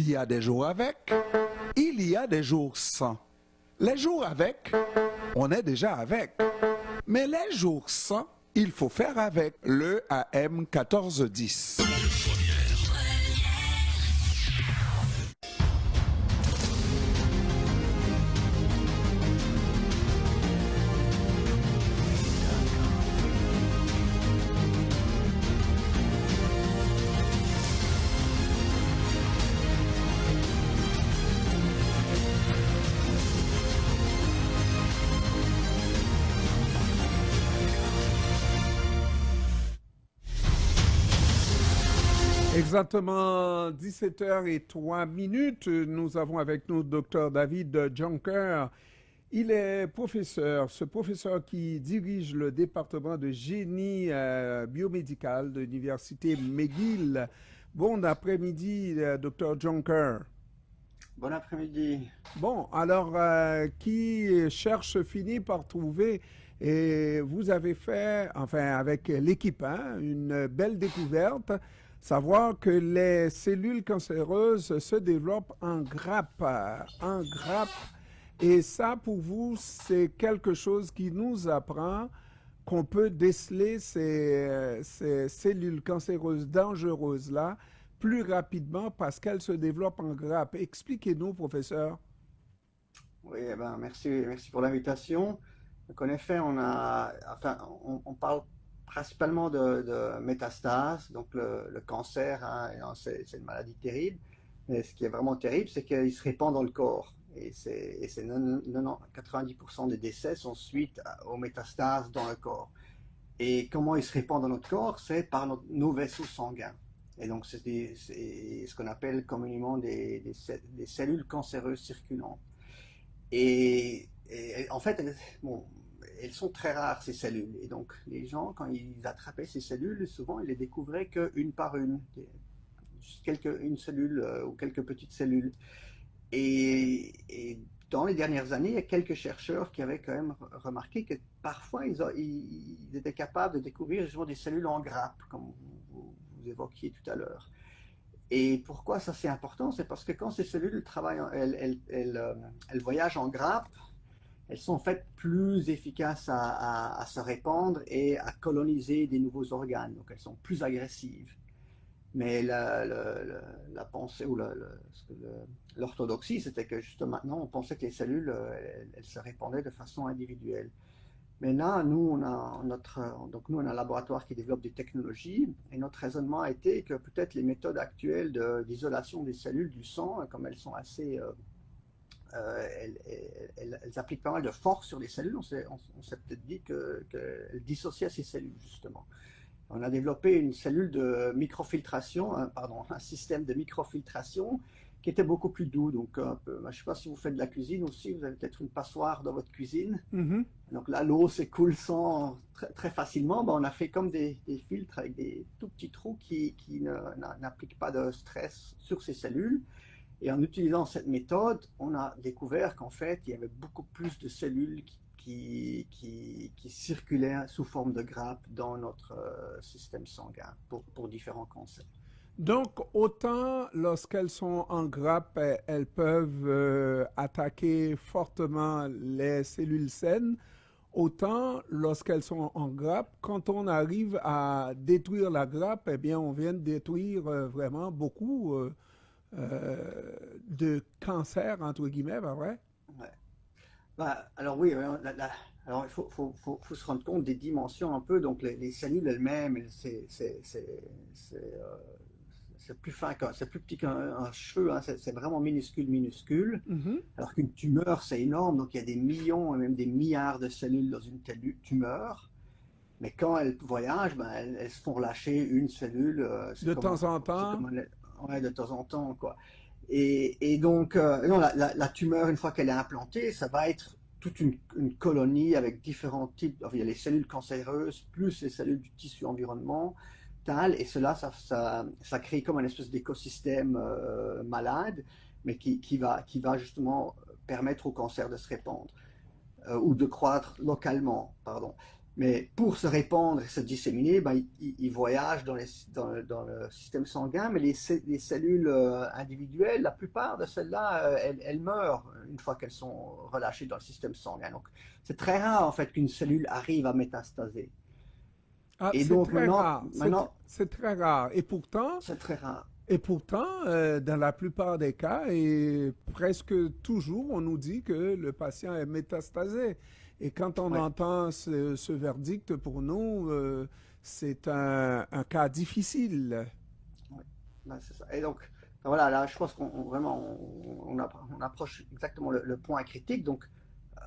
y a des jours avec, il y a des jours sans. Les jours avec, on est déjà avec. Mais les jours sans, il faut faire avec le AM 1410. Exactement 17h03. Nous avons avec nous Dr David Jonker. Il est professeur, ce professeur qui dirige le département de génie biomédical de l'université McGill. Bon après-midi, Dr Jonker. Bon après-midi. Bon, alors, qui cherche finit par trouver, et vous avez fait, enfin avec l'équipe, une belle découverte, savoir que les cellules cancéreuses se développent en grappe, et ça pour vous c'est quelque chose qui nous apprend qu'on peut déceler ces cellules cancéreuses dangereuses là plus rapidement parce qu'elles se développent en grappe. Expliquez-nous, professeur. Oui, eh ben, merci pour l'invitation. Donc, en effet, on parle principalement de métastases, donc le cancer, c'est une maladie terrible. Mais ce qui est vraiment terrible, c'est qu'il se répand dans le corps. Et 90% des décès sont suite aux métastases dans le corps. Et comment il se répand dans notre corps? C'est par nos vaisseaux sanguins. Et donc, c'est ce qu'on appelle communément des cellules cancéreuses circulantes. Et en fait, elles sont très rares, ces cellules. Et donc, les gens, quand ils attrapaient ces cellules, souvent, ils les découvraient qu'une par une. Une cellule ou quelques petites cellules. Et dans les dernières années, il y a quelques chercheurs qui avaient quand même remarqué que parfois, ils étaient capables de découvrir justement des cellules en grappe, comme vous évoquiez tout à l'heure. Et pourquoi ça c'est important? C'est parce que quand ces cellules travaillent, elles voyagent en grappe, elles sont en fait plus efficaces à se répandre et à coloniser des nouveaux organes. Donc elles sont plus agressives. Mais la pensée ou l'orthodoxie, c'était que juste maintenant, on pensait que les cellules, elles se répandaient de façon individuelle. Mais là, nous, on a un laboratoire qui développe des technologies, et notre raisonnement a été que peut-être les méthodes actuelles d'isolation des cellules du sang, comme elles sont assez, elles appliquent pas mal de force sur les cellules, on s'est peut-être dit qu'elles dissociaient ces cellules, justement. On a développé une cellule de microfiltration, un système de microfiltration qui était beaucoup plus doux. Donc, je ne sais pas si vous faites de la cuisine aussi, vous avez peut-être une passoire dans votre cuisine. Mm-hmm. Donc là, l'eau s'écoule très, très facilement. On a fait comme des filtres avec des tout petits trous qui n'appliquent pas de stress sur ces cellules. Et en utilisant cette méthode, on a découvert qu'en fait, il y avait beaucoup plus de cellules qui circulaient sous forme de grappe dans notre système sanguin pour différents cancers. Donc, autant lorsqu'elles sont en grappe, elles peuvent attaquer fortement les cellules saines, autant lorsqu'elles sont en grappe, quand on arrive à détruire la grappe, eh bien, on vient de détruire vraiment beaucoup de cancers, entre guillemets, pas vrai? Ouais. Alors oui, alors il faut se rendre compte des dimensions un peu. Donc les cellules elles-mêmes, c'est plus fin, c'est plus petit qu'un cheveu, c'est vraiment minuscule. Mm-hmm. Alors qu'une tumeur, c'est énorme, donc il y a des millions et même des milliards de cellules dans une telle tumeur. Mais quand elles voyagent, elles se font relâcher une cellule. De temps en temps. Ouais, de temps en temps, quoi. Et donc, non, la tumeur, une fois qu'elle est implantée, ça va être toute une colonie avec différents types. Enfin, il y a les cellules cancéreuses, plus les cellules du tissu environnemental, et cela, ça crée comme une espèce d'écosystème malade, mais qui va justement permettre au cancer de se répandre, ou de croître localement, pardon. Mais pour se répandre et se disséminer, ben, ils voyagent dans le système sanguin, mais les cellules individuelles, la plupart de celles-là, elles meurent une fois qu'elles sont relâchées dans le système sanguin. Donc, c'est très rare en fait qu'une cellule arrive à métastaser. Ah, Et c'est donc très rare. maintenant, C'est très rare. c'est très rare. Dans la plupart des cas, et presque toujours, on nous dit que le patient est métastasé. Et quand on Ouais, entend ce verdict, pour nous, c'est un cas difficile. ouais. Ben, c'est ça. Et donc, ben voilà, là, je pense vraiment, on approche exactement le point critique. Donc,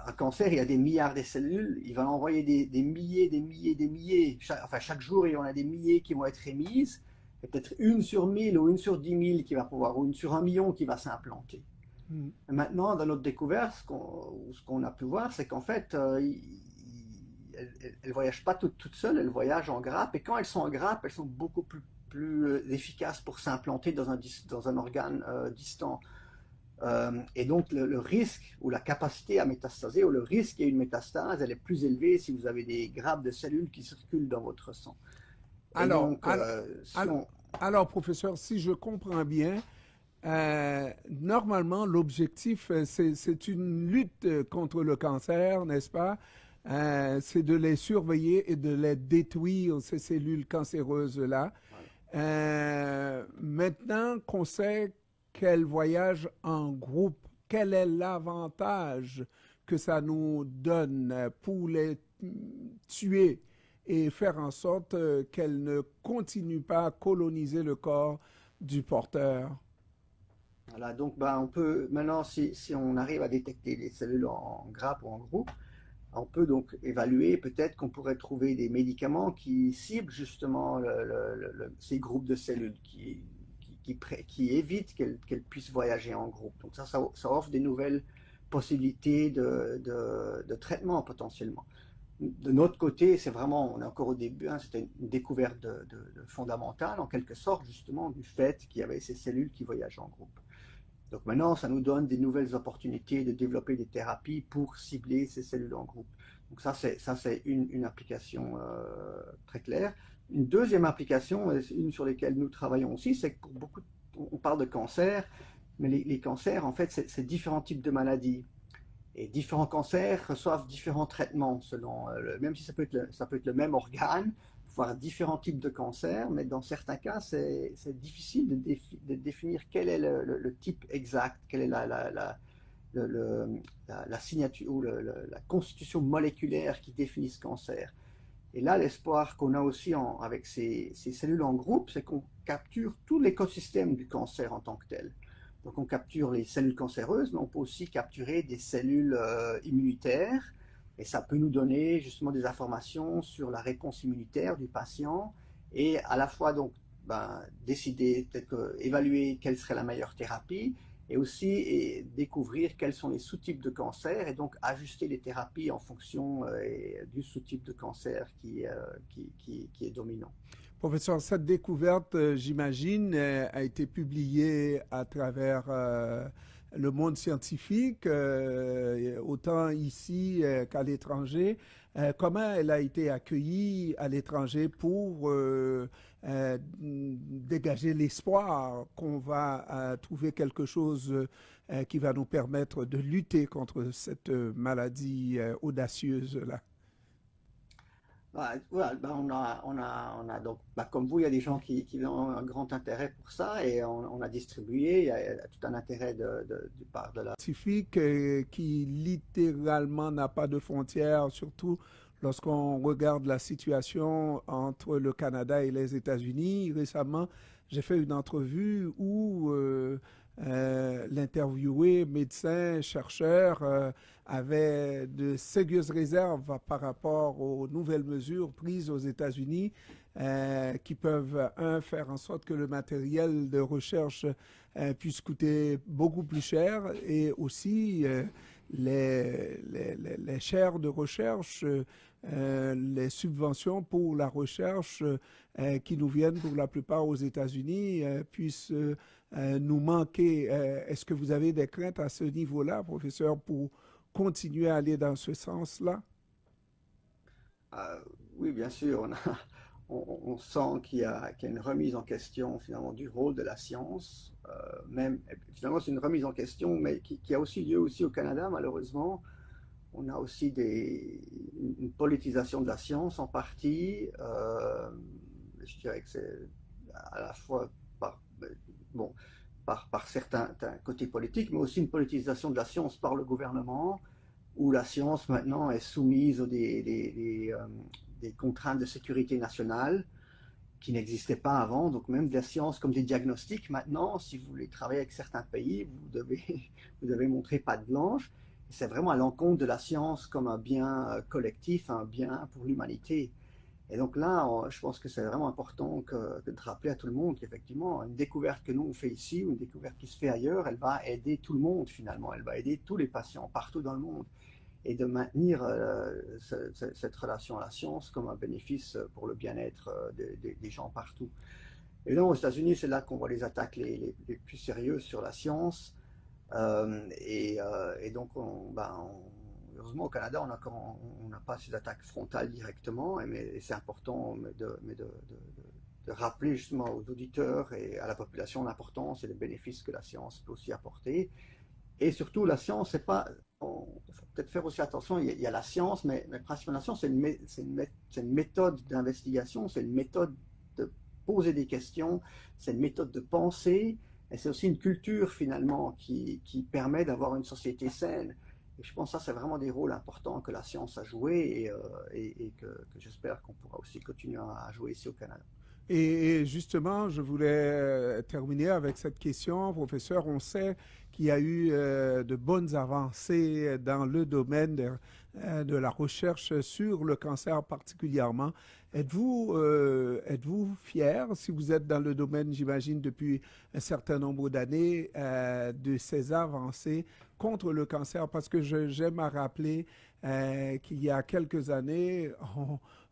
un cancer, il y a des milliards de cellules, il va envoyer des milliers, des milliers, des milliers. Chaque jour, il y en a des milliers qui vont être émises, et peut-être une sur 1000 ou une sur 10 000 qui va pouvoir, ou une sur 1 million qui va s'implanter. Mm. Maintenant, dans notre découverte, ce qu'on a pu voir, c'est qu'en fait, elles ne voyagent pas toutes seules, elles voyagent en grappe, et quand elles sont en grappe, elles sont beaucoup plus efficaces pour s'implanter dans un organe distant. Et donc le risque ou la capacité à métastaser ou le risque qu'il y ait une métastase, elle est plus élevée si vous avez des grappes de cellules qui circulent dans votre sang. Et Alors, donc, al- si al- on... alors, professeur, si je comprends bien, normalement, l'objectif, c'est une lutte contre le cancer, n'est-ce pas? C'est de les surveiller et de les détruire, ces cellules cancéreuses-là. Voilà. Maintenant qu'on sait qu'elles voyagent en groupe, quel est l'avantage que ça nous donne pour les tuer et faire en sorte qu'elles ne continuent pas à coloniser le corps du porteur? Voilà, donc ben, on peut maintenant, si on arrive à détecter les cellules en grappe ou en groupe, on peut donc évaluer, peut-être qu'on pourrait trouver des médicaments qui ciblent justement ces groupes de cellules, qui évitent qu'elles puissent voyager en groupe. Donc ça offre des nouvelles possibilités de traitement potentiellement. De notre côté, c'est vraiment, on est encore au début, hein, c'était une découverte fondamentale en quelque sorte justement du fait qu'il y avait ces cellules qui voyagent en groupe. Donc maintenant, ça nous donne des nouvelles opportunités de développer des thérapies pour cibler ces cellules en groupe. Donc ça, c'est une application très claire. Une deuxième application, et une sur laquelle nous travaillons aussi, c'est que pour beaucoup, on parle de cancer, mais les cancers, en fait, c'est différents types de maladies. Et différents cancers reçoivent différents traitements selon, même si ça peut être le même organe, voire différents types de cancers, mais dans certains cas, c'est difficile de définir quel est le type exact, quelle est la signature ou la constitution moléculaire qui définit ce cancer. Et là, l'espoir qu'on a aussi avec ces cellules en groupe, c'est qu'on capture tout l'écosystème du cancer en tant que tel. Donc on capture les cellules cancéreuses, mais on peut aussi capturer des cellules immunitaires, et ça peut nous donner justement des informations sur la réponse immunitaire du patient, et à la fois donc ben, décider, peut-être évaluer quelle serait la meilleure thérapie, et aussi découvrir quels sont les sous-types de cancer, et donc ajuster les thérapies en fonction du sous-type de cancer qui est dominant. Professeur, cette découverte, j'imagine, a été publiée à travers le monde scientifique, autant ici qu'à l'étranger. Comment elle a été accueillie à l'étranger pour dégager l'espoir qu'on va trouver quelque chose qui va nous permettre de lutter contre cette maladie audacieuse-là? Voilà, ben on a donc, ben comme vous, il y a des gens qui ont un grand intérêt pour ça et on a distribué, il y a tout un intérêt de part de la... Scientifique qui littéralement n'a pas de frontières, surtout lorsqu'on regarde la situation entre le Canada et les États-Unis. Récemment, j'ai fait une entrevue où l'interviewé, médecin, chercheur, avait de sérieuses réserves par rapport aux nouvelles mesures prises aux États-Unis qui peuvent, un, faire en sorte que le matériel de recherche puisse coûter beaucoup plus cher et aussi les chaires de recherche, les subventions pour la recherche qui nous viennent pour la plupart aux États-Unis puissent nous manquer. Est-ce que vous avez des craintes à ce niveau-là, professeur, pour continuer à aller dans ce sens-là? Euh, oui, bien sûr, on sent qu'il y a une remise en question finalement du rôle de la science. Même finalement, c'est une remise en question, mais qui a aussi lieu aussi au Canada, malheureusement. On a aussi une politisation de la science en partie. Je dirais que c'est à la fois par, bon, par certains côtés politiques, mais aussi une politisation de la science par le gouvernement, où la science maintenant est soumise aux des contraintes de sécurité nationale qui n'existaient pas avant. Donc même de la science comme des diagnostics, maintenant, si vous voulez travailler avec certains pays, vous devez montrer patte blanche. C'est vraiment à l'encontre de la science comme un bien collectif, un bien pour l'humanité. Et donc là, je pense que c'est vraiment important que de rappeler à tout le monde qu'effectivement, une découverte que nous on fait ici ou une découverte qui se fait ailleurs, elle va aider tout le monde finalement, elle va aider tous les patients partout dans le monde et de maintenir cette relation à la science comme un bénéfice pour le bien-être des gens partout. Évidemment, aux États-Unis, c'est là qu'on voit les attaques les plus sérieuses sur la science. Et donc, heureusement, au Canada, on n'a pas ces attaques frontales directement, mais c'est important de rappeler justement aux auditeurs et à la population l'importance et les bénéfices que la science peut aussi apporter. Et surtout, la science, c'est pas. Il faut peut-être faire aussi attention, il y a la science, mais principalement la science, c'est une méthode d'investigation, c'est une méthode de poser des questions, c'est une méthode de penser, et c'est aussi une culture finalement qui permet d'avoir une société saine. Et je pense que ça, c'est vraiment des rôles importants que la science a joué et que j'espère qu'on pourra aussi continuer à jouer ici au Canada. Et justement, je voulais terminer avec cette question, professeur. On sait qu'il y a eu de bonnes avancées dans le domaine de la recherche sur le cancer particulièrement. Êtes-vous fier, si vous êtes dans le domaine, j'imagine, depuis un certain nombre d'années, de ces avancées contre le cancer? Parce que j'aime à rappeler qu'il y a quelques années,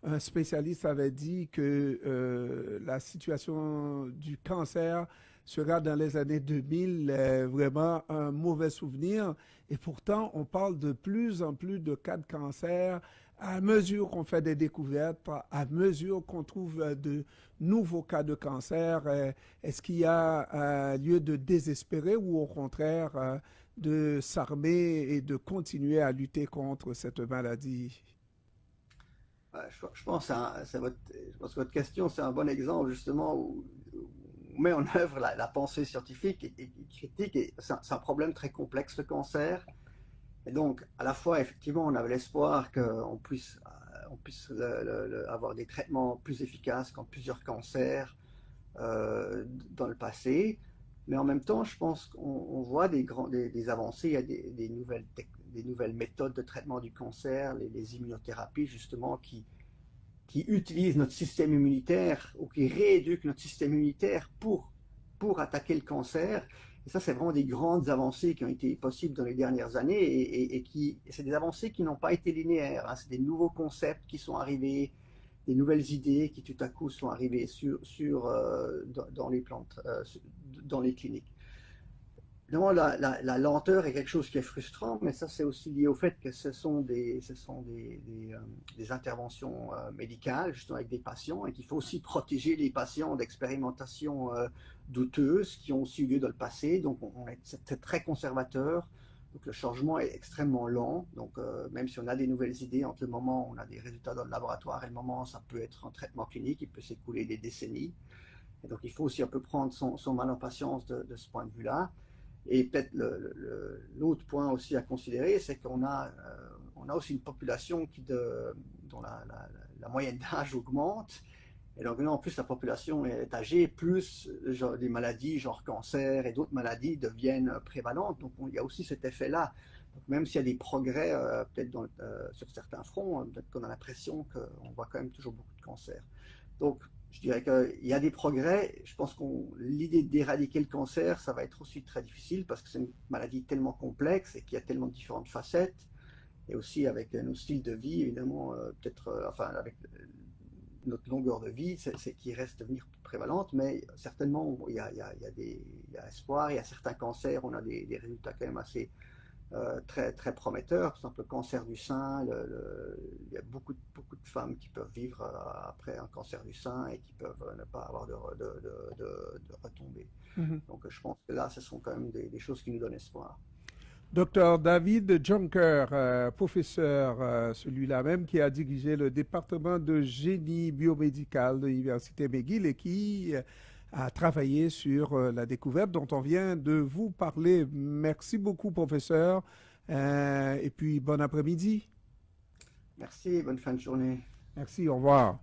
un spécialiste avait dit que la situation du cancer sera dans les années 2000 vraiment un mauvais souvenir. Et pourtant, on parle de plus en plus de cas de cancer à mesure qu'on fait des découvertes, à mesure qu'on trouve de nouveaux cas de cancer. Est-ce qu'il y a lieu de désespérer ou au contraire de s'armer et de continuer à lutter contre cette maladie? Je pense, je pense que votre question, c'est un bon exemple justement où on met en œuvre la pensée scientifique et critique. Et c'est un problème très complexe, le cancer. Et donc, à la fois, effectivement, on avait l'espoir on puisse avoir des traitements plus efficaces contre plusieurs cancers dans le passé. Mais en même temps, je pense qu'on voit des avancées. Il y a des nouvelles méthodes de traitement du cancer, les immunothérapies, justement, qui utilisent notre système immunitaire ou qui rééduquent notre système immunitaire pour attaquer le cancer. Et ça, c'est vraiment des grandes avancées qui ont été possibles dans les dernières années c'est des avancées qui n'ont pas été linéaires. Hein. C'est des nouveaux concepts qui sont arrivés, des nouvelles idées qui tout à coup sont arrivées dans les plantes, dans les cliniques. Évidemment, la lenteur est quelque chose qui est frustrant, mais ça, c'est aussi lié au fait que ce sont des interventions médicales, justement avec des patients, et qu'il faut aussi protéger les patients d'expérimentations douteuses qui ont aussi eu lieu dans le passé. Donc, c'est très conservateur. Donc, le changement est extrêmement lent. Donc, même si on a des nouvelles idées, entre le moment où on a des résultats dans le laboratoire et le moment où ça peut être en traitement clinique, il peut s'écouler des décennies. Et donc, il faut aussi un peu prendre son mal en patience de ce point de vue-là. Et peut-être l'autre point aussi à considérer, c'est on a aussi une population dont la moyenne d'âge augmente. Et donc, en plus, la population est âgée, plus des maladies genre cancer et d'autres maladies deviennent prévalentes. Donc, il y a aussi cet effet-là. Donc, même s'il y a des progrès, peut-être sur certains fronts, peut-être qu'on a l'impression qu'on voit quand même toujours beaucoup de cancers. Donc, je dirais qu'il y a des progrès. Je pense que l'idée d'éradiquer le cancer, ça va être aussi très difficile parce que c'est une maladie tellement complexe et qu'il y a tellement de différentes facettes. Et aussi avec nos styles de vie, évidemment, enfin, avec notre longueur de vie, c'est qui reste devenir prévalente, mais certainement, il y a espoir. Il y a certains cancers, on a des résultats quand même très, très prometteurs. Par exemple, le cancer du sein, il y a beaucoup de femmes qui peuvent vivre après un cancer du sein et qui peuvent ne pas avoir de retombées. Mhm. Donc je pense que là, ce sont quand même des choses qui nous donnent espoir. Docteur David Juncker, professeur, celui-là même qui a dirigé le département de génie biomédical de l'Université McGill et qui a travaillé sur la découverte dont on vient de vous parler. Merci beaucoup, professeur, et puis bon après-midi. Merci, bonne fin de journée. Merci, au revoir.